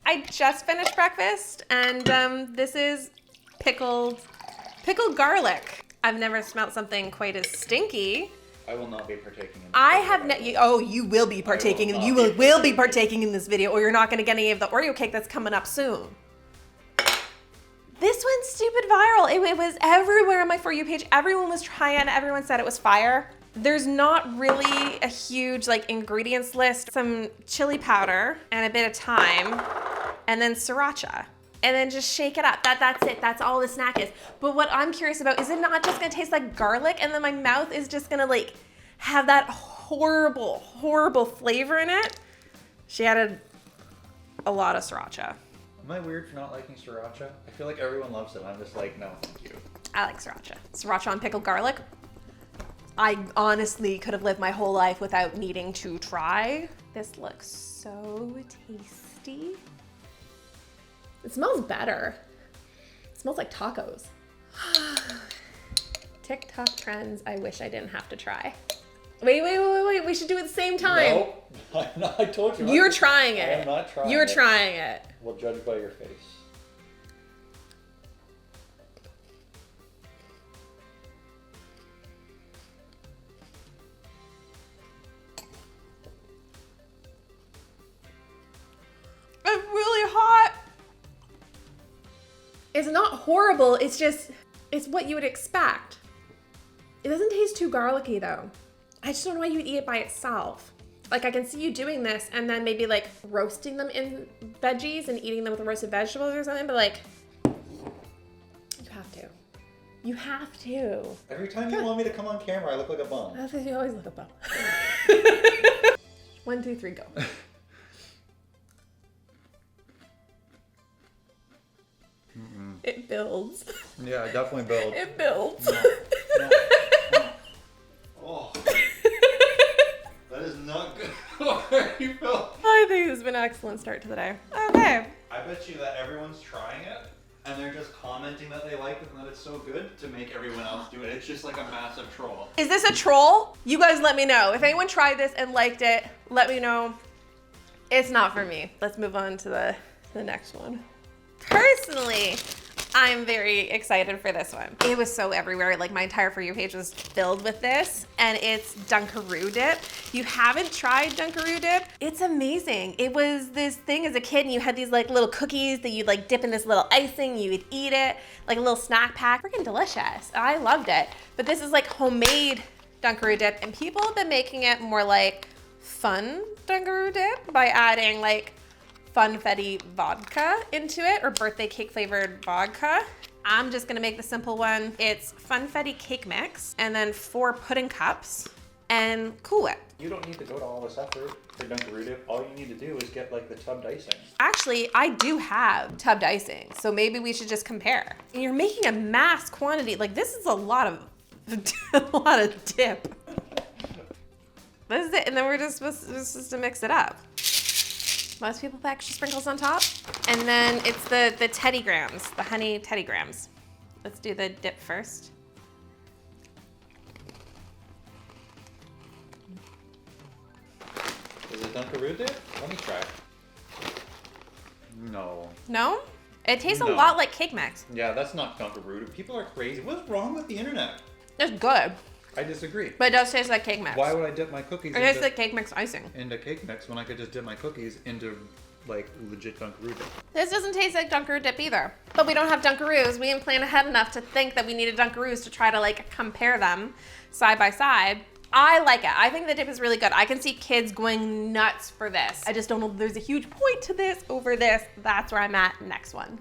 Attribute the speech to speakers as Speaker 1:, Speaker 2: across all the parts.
Speaker 1: I just finished breakfast, and this is pickled garlic. I've never smelled something quite as stinky.
Speaker 2: I will not be partaking in this.
Speaker 1: You will be partaking. You will be partaking in this video, or you're not going to get any of the Oreo cake that's coming up soon. This went stupid viral. It was everywhere on my For You page. Everyone was trying it. Everyone said it was fire. There's not really a huge ingredients list. Some chili powder and a bit of thyme, and then sriracha. And then just shake it up. That's it. That's all the snack is. But what I'm curious about, is it not just gonna taste like garlic and then my mouth is just gonna have that horrible, horrible flavor in it? She added a lot of sriracha.
Speaker 2: Am I weird for not liking sriracha? I feel like everyone loves it. I'm just like, no, thank you.
Speaker 1: I like sriracha. Sriracha on pickled garlic. I honestly could have lived my whole life without needing to try. This looks so tasty. It smells better. It smells like tacos. TikTok trends I wish I didn't have to try. Wait. We should do it at the same time.
Speaker 2: No, I told you.
Speaker 1: You're trying it.
Speaker 2: I am not trying it.
Speaker 1: You're trying it.
Speaker 2: We'll judge by your face.
Speaker 1: It's really hot. It's not horrible, it's what you would expect. It doesn't taste too garlicky though. I just don't know why you would eat it by itself. I can see you doing this and then maybe roasting them in veggies and eating them with roasted vegetables or something, but you have to. You have to.
Speaker 2: Every time you want me to come on camera, I look like a bum.
Speaker 1: That's what you always look a bum. 1, 2, 3, go. It builds.
Speaker 2: Yeah, it definitely builds.
Speaker 1: It builds.
Speaker 2: No. Oh. That is not good. You felt.
Speaker 1: I think this has been an excellent start to the day. Okay.
Speaker 2: I bet you that everyone's trying it and they're just commenting that they like it and that it's so good to make everyone else do it. It's just like a massive troll.
Speaker 1: Is this a troll? You guys let me know. If anyone tried this and liked it, let me know. It's not for me. Let's move on to the next one. Personally, I'm very excited for this one. It was so everywhere. My entire For You page was filled with this, and it's Dunkaroo Dip. You haven't tried Dunkaroo Dip? It's amazing. It was this thing as a kid, and you had these little cookies that you'd dip in this little icing. You would eat it like a little snack pack. Freaking delicious. I loved it. But this is homemade Dunkaroo Dip, and people have been making it more fun Dunkaroo Dip by adding funfetti vodka into it, or birthday cake flavored vodka. I'm just gonna make the simple one. It's funfetti cake mix and then 4 pudding cups and Cool Whip.
Speaker 2: You don't need to go to all this effort for Dunkaroo Dip. All you need to do is get the tubbed icing.
Speaker 1: Actually, I do have tubbed icing, so maybe we should just compare. You're making a mass quantity. This is a lot of dip. This is it, and then we're just supposed to mix it up. Most people put extra sprinkles on top. And then it's the Teddy Grahams, the honey Teddy Grahams. Let's do the dip first.
Speaker 2: Is it Dunkaroo Dip? Let me try. No.
Speaker 1: No? It tastes a lot like cake mix.
Speaker 2: Yeah, that's not Dunkaroo Dip. People are crazy. What's wrong with the internet?
Speaker 1: It's good.
Speaker 2: I disagree.
Speaker 1: But it does taste like cake mix.
Speaker 2: Why would I dip my cookies
Speaker 1: It tastes like cake mix icing.
Speaker 2: into cake mix when I could just dip my cookies into legit Dunkaroo Dip?
Speaker 1: This doesn't taste like Dunkaroo Dip either. But we don't have Dunkaroos. We didn't plan ahead enough to think that we needed Dunkaroos to try to compare them side by side. I like it. I think the dip is really good. I can see kids going nuts for this. I just don't know if there's a huge point to this over this. That's where I'm at. Next one.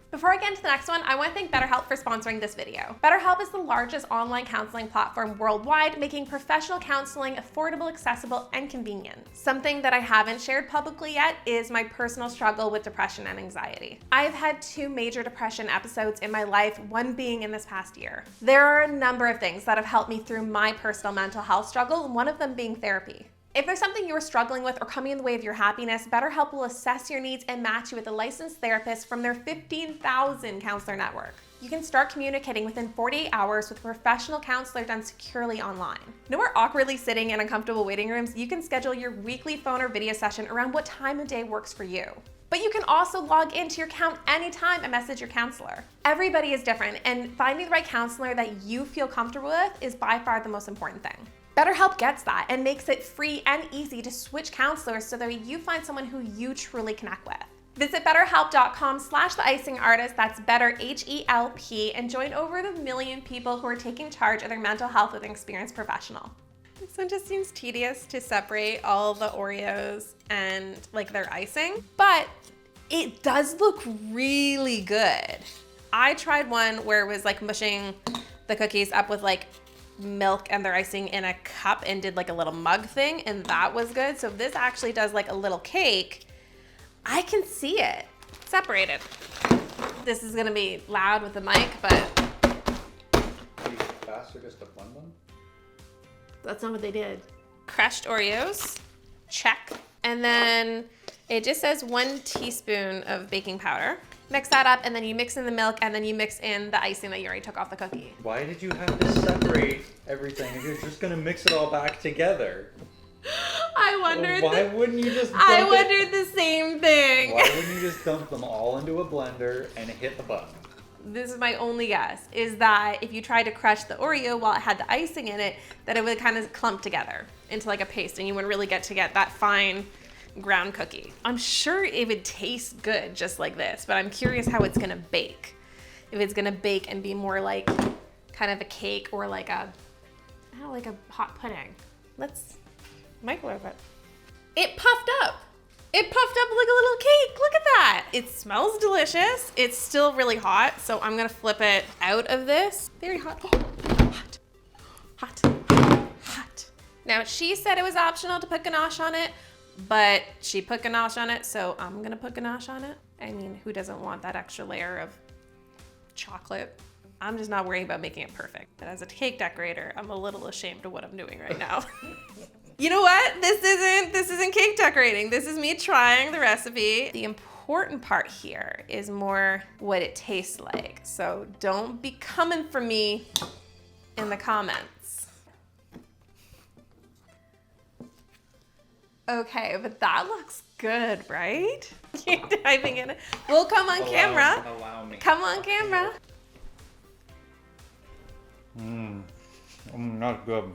Speaker 1: Before I get into the next one, I want to thank BetterHelp for sponsoring this video. BetterHelp is the largest online counseling platform worldwide, making professional counseling affordable, accessible, and convenient. Something that I haven't shared publicly yet is my personal struggle with depression and anxiety. I've had 2 major depression episodes in my life, one being in this past year. There are a number of things that have helped me through my personal mental health struggle, one of them being therapy. If there's something you're struggling with or coming in the way of your happiness, BetterHelp will assess your needs and match you with a licensed therapist from their 15,000 counselor network. You can start communicating within 48 hours with a professional counselor done securely online. No more awkwardly sitting in uncomfortable waiting rooms. You can schedule your weekly phone or video session around what time of day works for you. But you can also log into your account anytime and message your counselor. Everybody is different, and finding the right counselor that you feel comfortable with is by far the most important thing. BetterHelp gets that and makes it free and easy to switch counselors so that you find someone who you truly connect with. Visit betterhelp.com/theIcingArtist, that's better HELP, and join over the 1 million people who are taking charge of their mental health with an experienced professional. This one just seems tedious to separate all the Oreos and like their icing, but it does look really good. I tried one where it was like mushing the cookies up with like milk and their icing in a cup and did like a little mug thing, and that was good. So if this actually does like a little cake, I can see it separated. This is gonna be loud with the mic, but
Speaker 2: faster just to blend them?
Speaker 1: that's not what they did. Crushed Oreos, check. And then it just says 1 teaspoon of baking powder. Mix that up, and then you mix in the milk, and then you mix in the icing that you already took off the cookie.
Speaker 2: Why did you have to separate everything if you're just gonna mix it all back together?
Speaker 1: I wondered.
Speaker 2: Why wouldn't you just?
Speaker 1: I wondered the same thing.
Speaker 2: Why wouldn't you just dump them all into a blender and hit the button?
Speaker 1: This is my only guess, is that if you tried to crush the Oreo while it had the icing in it, that it would kind of clump together into like a paste, and you wouldn't really get that fine ground cookie. I'm sure it would taste good just like this, but I'm curious how it's gonna bake. If it's gonna bake and be more like kind of a cake or like a, I don't know, like a hot pudding. Let's microwave it. It puffed up. It puffed up like a little cake. Look at that. It smells delicious. It's still really hot, so I'm gonna flip it out of this. Very hot. Oh, hot, hot, hot. Now, she said it was optional to put ganache on it, but she put ganache on it, so I'm gonna put ganache on it. I mean, who doesn't want that extra layer of chocolate? I'm just not worrying about making it perfect. But as a cake decorator, I'm a little ashamed of what I'm doing right now. You know what? This isn't cake decorating. This is me trying the recipe. The important part here is more what it tastes like. So don't be coming for me in the comments. Okay, but that looks good, right? You're diving in it. We'll come on camera.
Speaker 2: Allow me.
Speaker 1: Come on camera.
Speaker 2: Not good.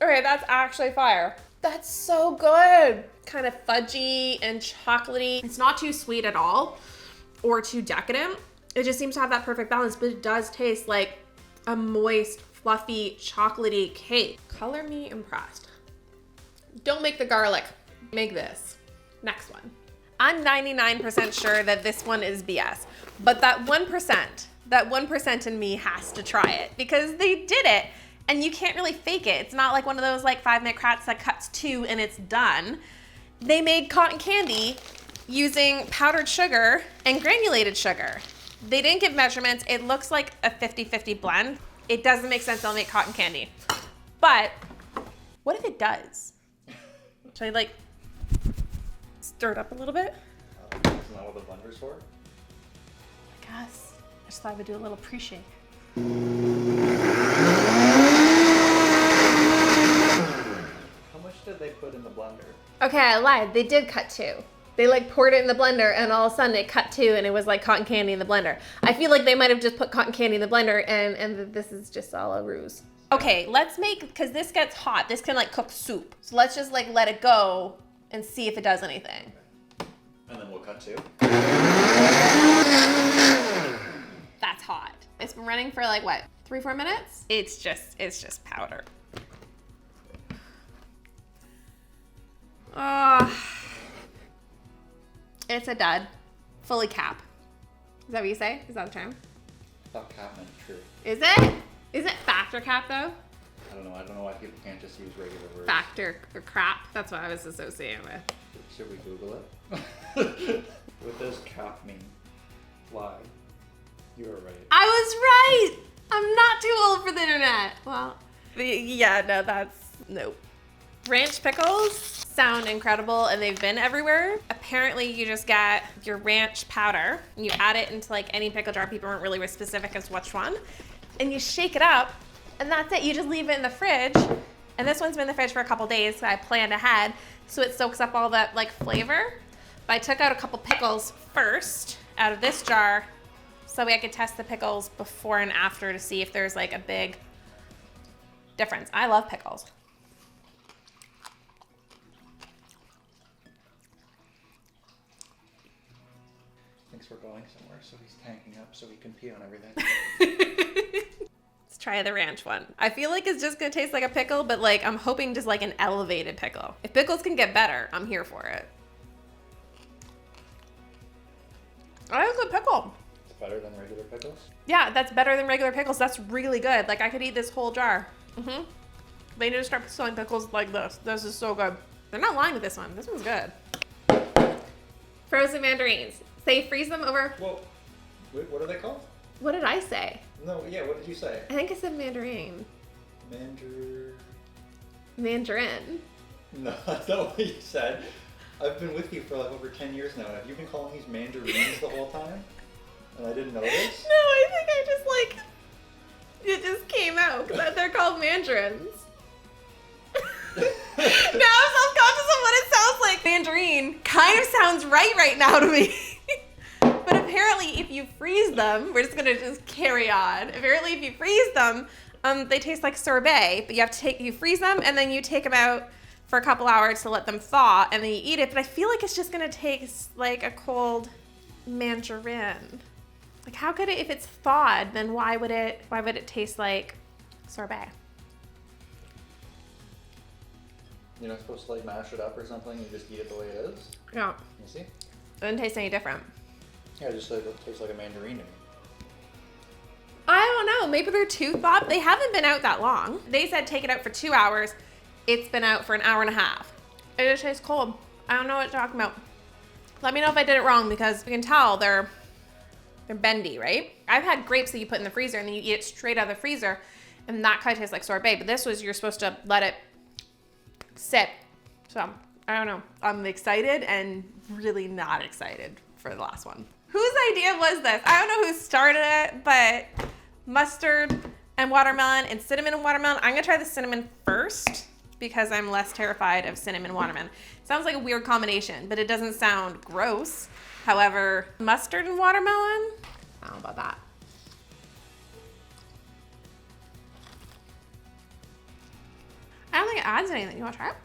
Speaker 1: Okay, that's actually fire. That's so good. Kind of fudgy and chocolatey. It's not too sweet at all or too decadent. It just seems to have that perfect balance, but it does taste like a moist, fluffy, chocolatey cake. Color me impressed. Don't make the garlic. Make this. Next one. I'm 99% sure that this one is BS, but that 1% in me has to try it because they did it. And you can't really fake it. It's not like one of those like 5-minute crafts that cuts 2 and it's done. They made cotton candy using powdered sugar and granulated sugar. They didn't give measurements. It looks like a 50-50 blend. It doesn't make sense they'll make cotton candy. But what if it does? Should I like stir it up a little bit?
Speaker 2: Isn't that what the blender's for?
Speaker 1: I guess. I just thought I would do a little pre-shake.
Speaker 2: How much did they put in the blender?
Speaker 1: Okay, I lied. They did cut 2. They like poured it in the blender and all of a sudden it cut 2 and it was like cotton candy in the blender. I feel like they might have just put cotton candy in the blender and this is just all a ruse. Okay, let's make, because this gets hot. This can like cook soup. So let's just like let it go and see if it does anything.
Speaker 2: And then we'll cut 2.
Speaker 1: That's hot. It's been running for like what, 3-4 minutes? It's just powder. It's a dud. Fully cap. Is that what you say? Is that the term?
Speaker 2: I thought cap meant true.
Speaker 1: Is it? Is it factor cap though?
Speaker 2: I don't know why people can't just use regular words.
Speaker 1: Factor or crap. That's what I was associating with.
Speaker 2: Should we Google it? What does cap mean? Fly. You were right.
Speaker 1: I was right! I'm not too old for the internet. Well, yeah, no, that's, nope. Ranch pickles sound incredible and they've been everywhere. Apparently you just get your ranch powder and you add it into like any pickle jar. People weren't really specific as which one. And you shake it up and that's it. You just leave it in the fridge. And this one's been in the fridge for a couple days, so I planned ahead. so it soaks up all that like flavor. But I took out a couple pickles first out of this jar so I could test the pickles before and after to see if there's like a big difference. I love pickles.
Speaker 2: Thinks we're going somewhere, so he's tanking up so he can pee on everything.
Speaker 1: Let's try the ranch one. I feel like it's just gonna taste like a pickle, but like I'm hoping just like an elevated pickle. If pickles can get better, I'm here for it. I like a good pickle.
Speaker 2: It's better than regular pickles?
Speaker 1: Yeah, that's better than regular pickles. That's really good. Like I could eat this whole jar. They need to start selling pickles like this. This is so good. They're not lying with this one. This one's good. Frozen mandarins. They freeze them over.
Speaker 2: Well, wait, what are they called?
Speaker 1: What did I say?
Speaker 2: No, yeah, what did you say?
Speaker 1: I think I said mandarin. Mandarin.
Speaker 2: No, that's not what you said. I've been with you for like over 10 years now. Have you been calling these mandarins the whole time? And I didn't notice?
Speaker 1: No, I think I just like, it just came out that they're called mandarins. Now I'm self-conscious of what it sounds like. Mandarin kind of sounds right now to me. But apparently if you freeze them, we're just gonna just carry on. Apparently if you freeze them, they taste like sorbet, but you freeze them and then you take them out for a couple hours to let them thaw and then you eat it. But I feel like it's just gonna taste like a cold mandarin. Like how could it, if it's thawed, then why would it taste like sorbet?
Speaker 2: You're not supposed to like mash it up or something, you just eat it the way it is?
Speaker 1: Yeah.
Speaker 2: You see?
Speaker 1: It doesn't taste any different.
Speaker 2: Yeah, just like it tastes like a mandarin to me.
Speaker 1: I don't know, maybe they're too thawed. They haven't been out that long. They said take it out for 2 hours. It's been out for an hour and a half. It just tastes cold. I don't know what you're talking about. Let me know if I did it wrong because we can tell they're bendy, right? I've had grapes that you put in the freezer and then you eat it straight out of the freezer and that kind of tastes like sorbet, but this was, you're supposed to let it sit. So, I don't know. I'm excited and really not excited for the last one. Whose idea was this? I don't know who started it, but mustard and watermelon and cinnamon and watermelon. I'm gonna try the cinnamon first because I'm less terrified of cinnamon watermelon. Sounds like a weird combination, but it doesn't sound gross. However, mustard and watermelon, I don't know about that. I don't think it adds anything. You wanna try it?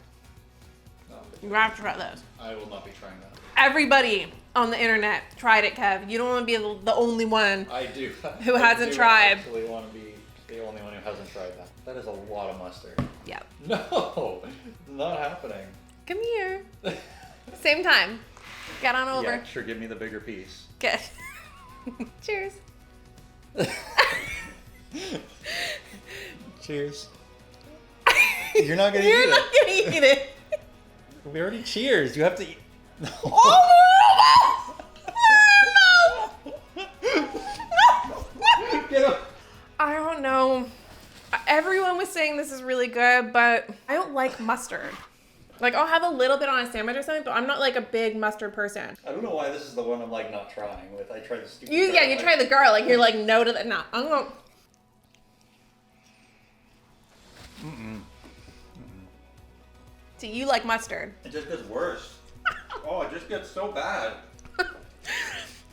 Speaker 2: No,
Speaker 1: You have to try this.
Speaker 2: I will not be trying that.
Speaker 1: Everybody on the internet tried it, Kev. You don't want to be the only one
Speaker 2: I do.
Speaker 1: who hasn't tried.
Speaker 2: I actually want to be the only one who hasn't tried that. That is a lot of mustard.
Speaker 1: Yep.
Speaker 2: No, not happening.
Speaker 1: Come here. Same time. Get on over.
Speaker 2: Yeah, sure, give me the bigger piece.
Speaker 1: Good. Cheers.
Speaker 2: Cheers. You're not gonna eat
Speaker 1: You're
Speaker 2: it.
Speaker 1: not gonna eat it.
Speaker 2: We already cheers. You have to eat. No.
Speaker 1: Oh no!
Speaker 2: Get up.
Speaker 1: I don't know. Everyone was saying this is really good, but I don't like mustard. Like I'll have a little bit on a sandwich or something, but I'm not like a big mustard person.
Speaker 2: I don't know why this is the one I'm like not trying with. I tried the stupid.
Speaker 1: You try the garlic. You're like no to that. No, I'm gonna. Do you like mustard?
Speaker 2: It just gets worse. Oh, it just gets so bad.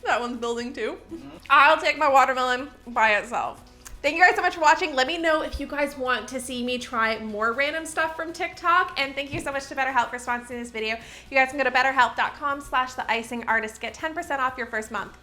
Speaker 1: That one's building too. I'll take my watermelon by itself. Thank you guys so much for watching. Let me know if you guys want to see me try more random stuff from TikTok. And thank you so much to BetterHelp for sponsoring this video. You guys can go to betterhelp.com/theIcingArtist. Get 10% off your first month.